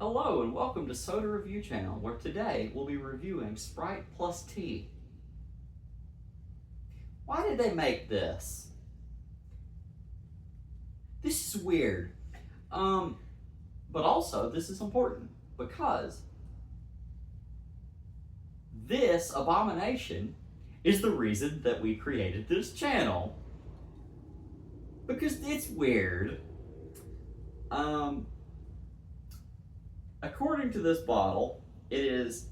Hello and welcome to Soda Review Channel, where today we'll be reviewing Sprite plus Tea. Why did they make this? This is weird. But also this is important because this abomination is the reason that we created this channel. Because it's weird. According to this bottle, it is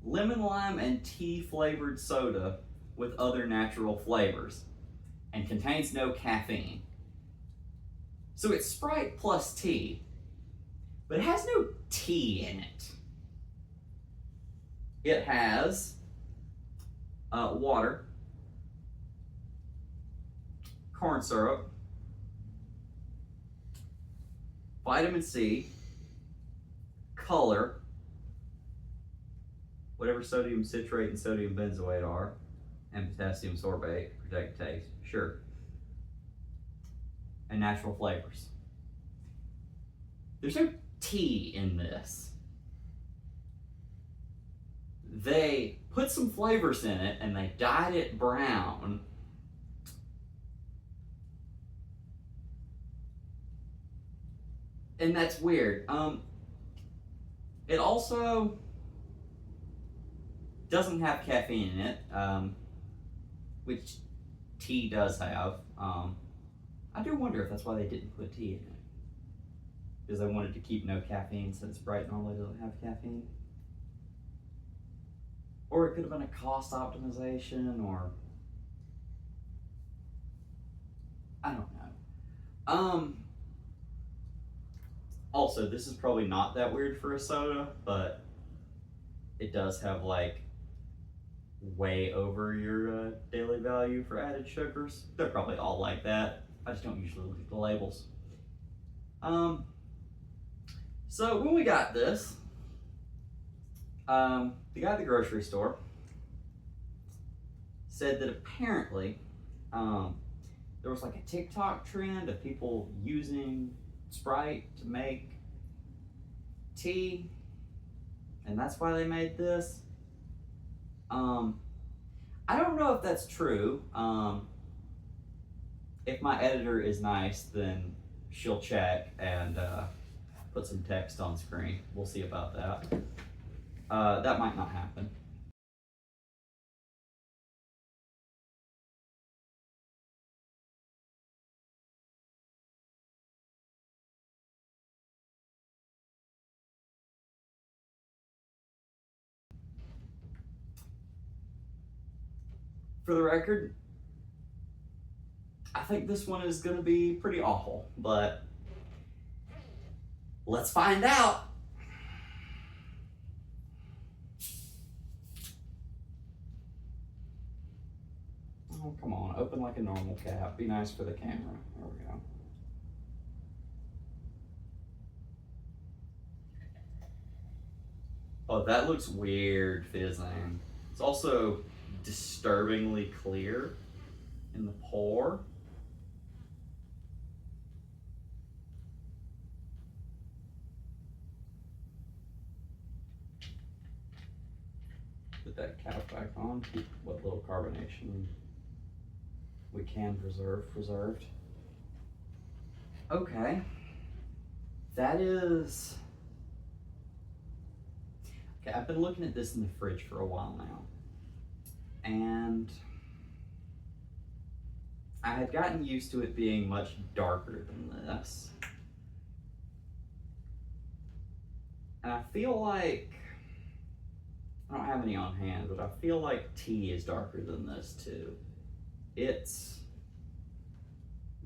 lemon lime and tea flavored soda with other natural flavors and contains no caffeine. So it's Sprite plus tea, but it has no tea in it. It has water, corn syrup, vitamin C, color, whatever sodium citrate and sodium benzoate are, and potassium sorbate, protect taste, sure, and natural flavors. There's no tea in this. They put some flavors in it and they dyed it brown. And that's weird. It also doesn't have caffeine in it, which tea does have. I do wonder if that's why they didn't put tea in it. Because they wanted to keep no caffeine since Sprite normally doesn't have caffeine. Or it could have been a cost optimization, or I don't know. Also, this is probably not that weird for a soda, but it does have like way over your daily value for added sugars. They're probably all like that. I just don't usually look at the labels. So when we got this, the guy at the grocery store said that apparently there was like a TikTok trend of people using Sprite to make tea, and that's why they made this. I don't know if that's true. If my editor is nice, then she'll check and put some text on screen. We'll see about that. That might not happen. For the record, I think this one is going to be pretty awful, but let's find out. Oh, come on, open like a normal cap. Be nice for the camera. There we go. Oh, that looks weird fizzing. It's also disturbingly clear in the pour. Put that cap back on, keep what little carbonation we can preserved. Okay, that is, okay, I've been looking at this in the fridge for a while now, and I had gotten used to it being much darker than this. And I feel like, I don't have any on hand, but I feel like tea is darker than this too. It's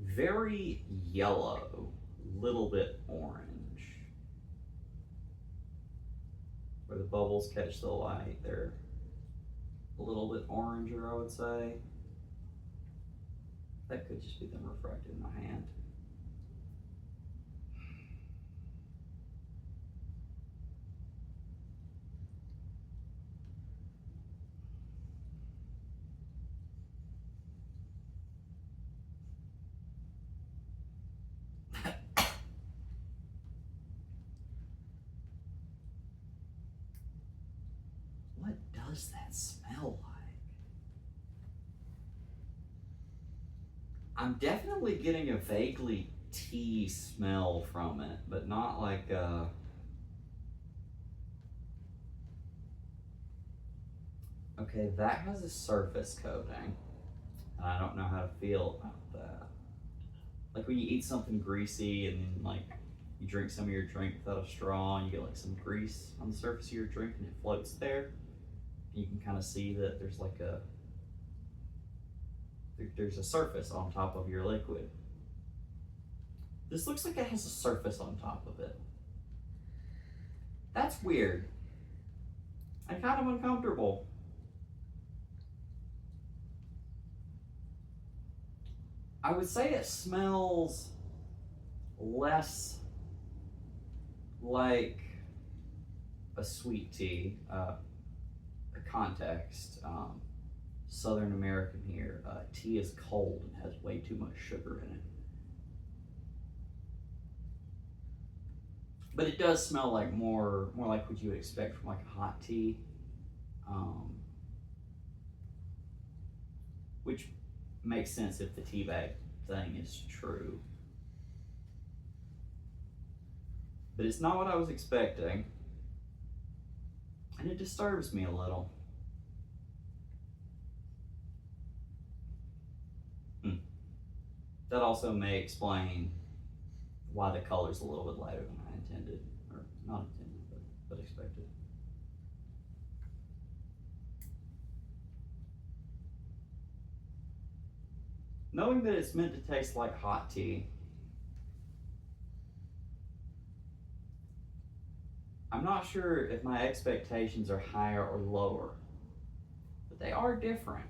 very yellow, little bit orange. Where the bubbles catch the light, they're a little bit oranger, I would say. That could just be them refracted in my hand. What does that smell like? I'm definitely getting a vaguely tea smell from it, but not like a... Okay, that has a surface coating. And I don't know how to feel about that. Like when you eat something greasy and then like you drink some of your drink without a straw and you get like some grease on the surface of your drink and it floats there. You can kind of see that there's like there's a surface on top of your liquid. This looks like it has a surface on top of it. That's weird. I'm kind of uncomfortable. I would say it smells less like a sweet tea. A context, Southern American here, tea is cold and has way too much sugar in it. But it does smell like more like what you would expect from like a hot tea, which makes sense if the tea bag thing is true. But it's not what I was expecting, and it disturbs me a little. That also may explain why the color's a little bit lighter than I intended, or not intended, but expected. Knowing that it's meant to taste like hot tea, I'm not sure if my expectations are higher or lower, but they are different.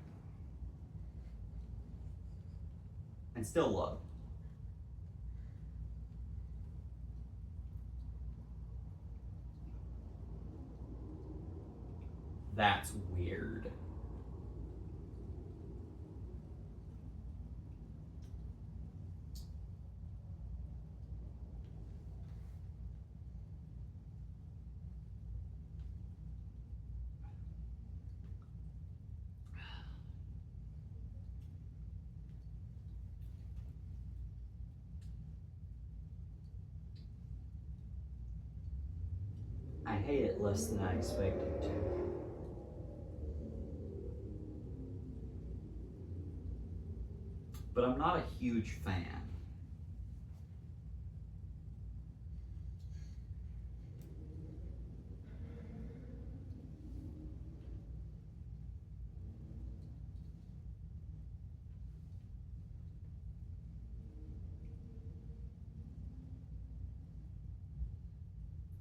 And still low. That's weird. I hate it less than I expected to. But I'm not a huge fan.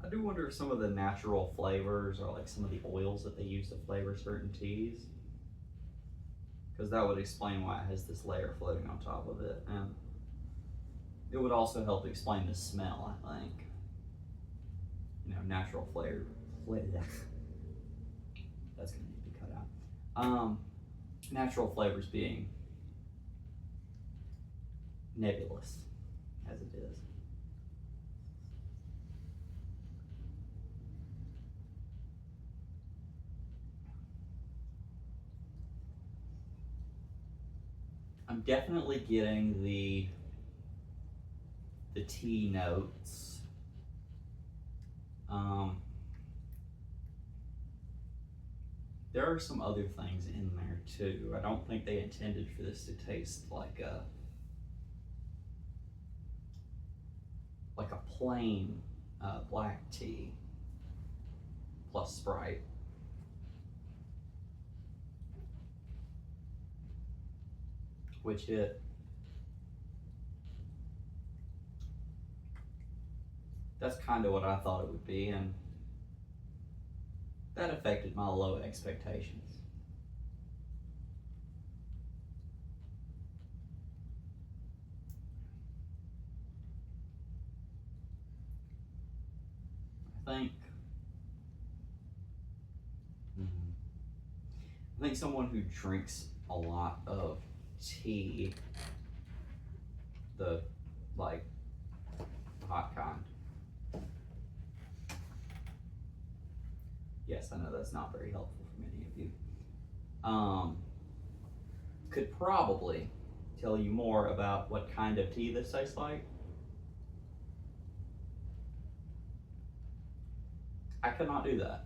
I do wonder if some of the natural flavors are like some of the oils that they use to flavor certain teas. Because that would explain why it has this layer floating on top of it. And it would also help explain the smell, I think. You know, natural flavor. That's going to need to be cut out. Natural flavors being nebulous, as it is. I'm definitely getting the tea notes. There are some other things in there too. I don't think they intended for this to taste like a plain black tea plus Sprite. Which that's kind of what I thought it would be, and that affected my low expectations. I think someone who drinks a lot of tea, the hot kind, Yes, I know that's not very helpful for many of you. Could probably tell you more about what kind of tea this tastes like. I could not do that.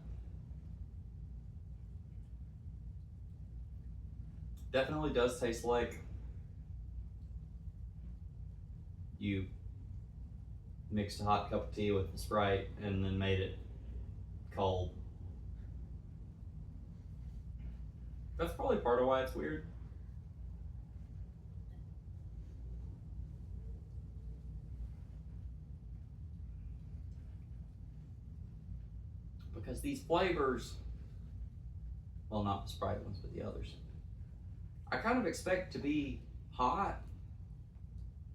Definitely does taste like you mixed a hot cup of tea with the Sprite and then made it cold. That's probably part of why it's weird. Because these flavors, well, not the Sprite ones, but the others, I kind of expect to be hot,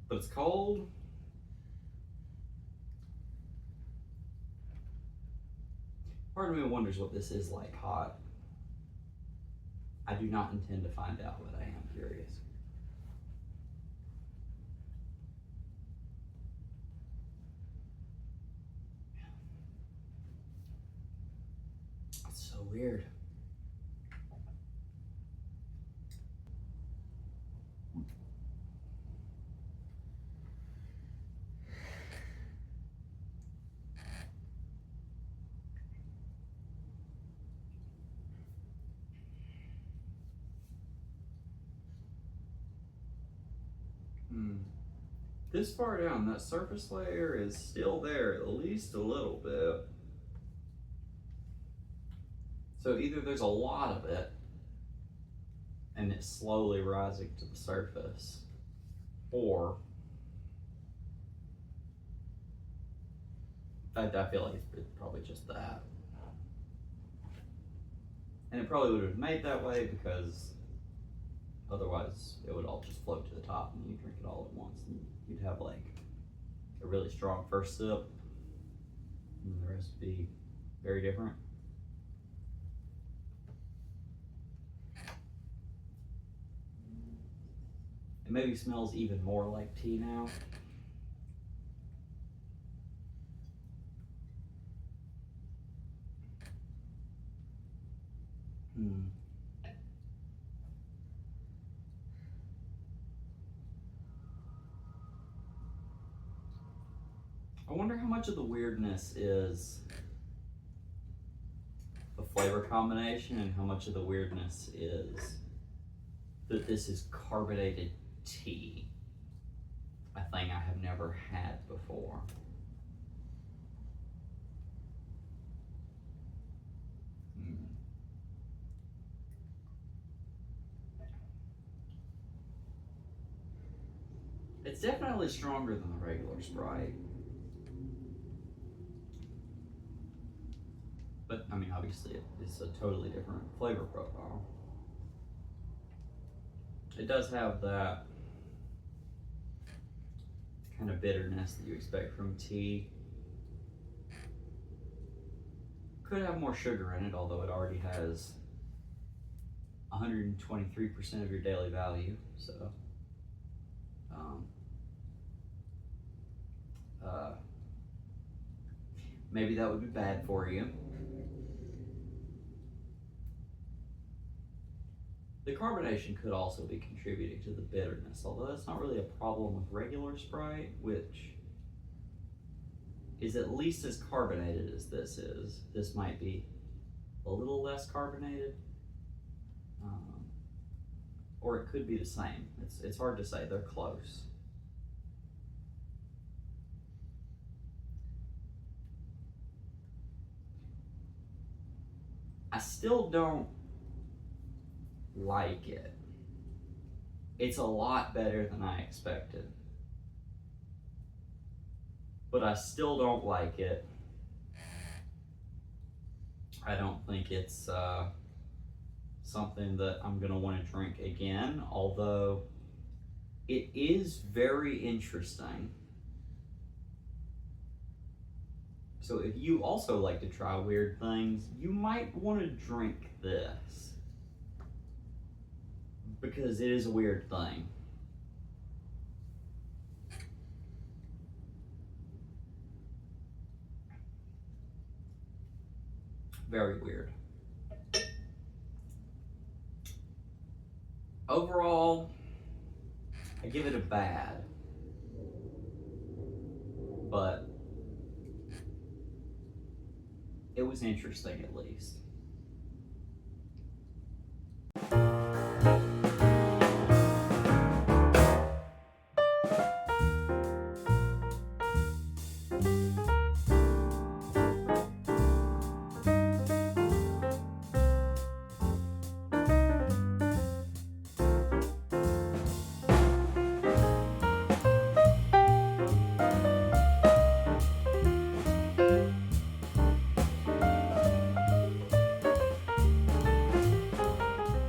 but it's cold. Part of me wonders what this is like hot. I do not intend to find out, but I am curious. It's so weird. This far down, that surface layer is still there, at least a little bit. So either there's a lot of it, and it's slowly rising to the surface, or I feel like it's probably just that. And it probably would have made that way because otherwise it would all just float to the top and you drink it all at once. And you'd have like a really strong first sip, and the rest would be very different. It maybe smells even more like tea now. I wonder how much of the weirdness is the flavor combination and how much of the weirdness is that this is carbonated tea, a thing I have never had before. It's definitely stronger than the regular Sprite. But, I mean, obviously it's a totally different flavor profile. It does have that kind of bitterness that you expect from tea. Could have more sugar in it, although it already has 123% of your daily value, so maybe that would be bad for you. The carbonation could also be contributing to the bitterness, although that's not really a problem with regular Sprite, which is at least as carbonated as this is. This might be a little less carbonated, or it could be the same. It's hard to say, they're close. I still don't like it. It's a lot better than I expected. But I still don't like it. I don't think it's something that I'm gonna want to drink again, although it is very interesting. So if you also like to try weird things, you might want to drink this, because it is a weird thing. Very weird. Overall, I give it a bad. But it was interesting at least.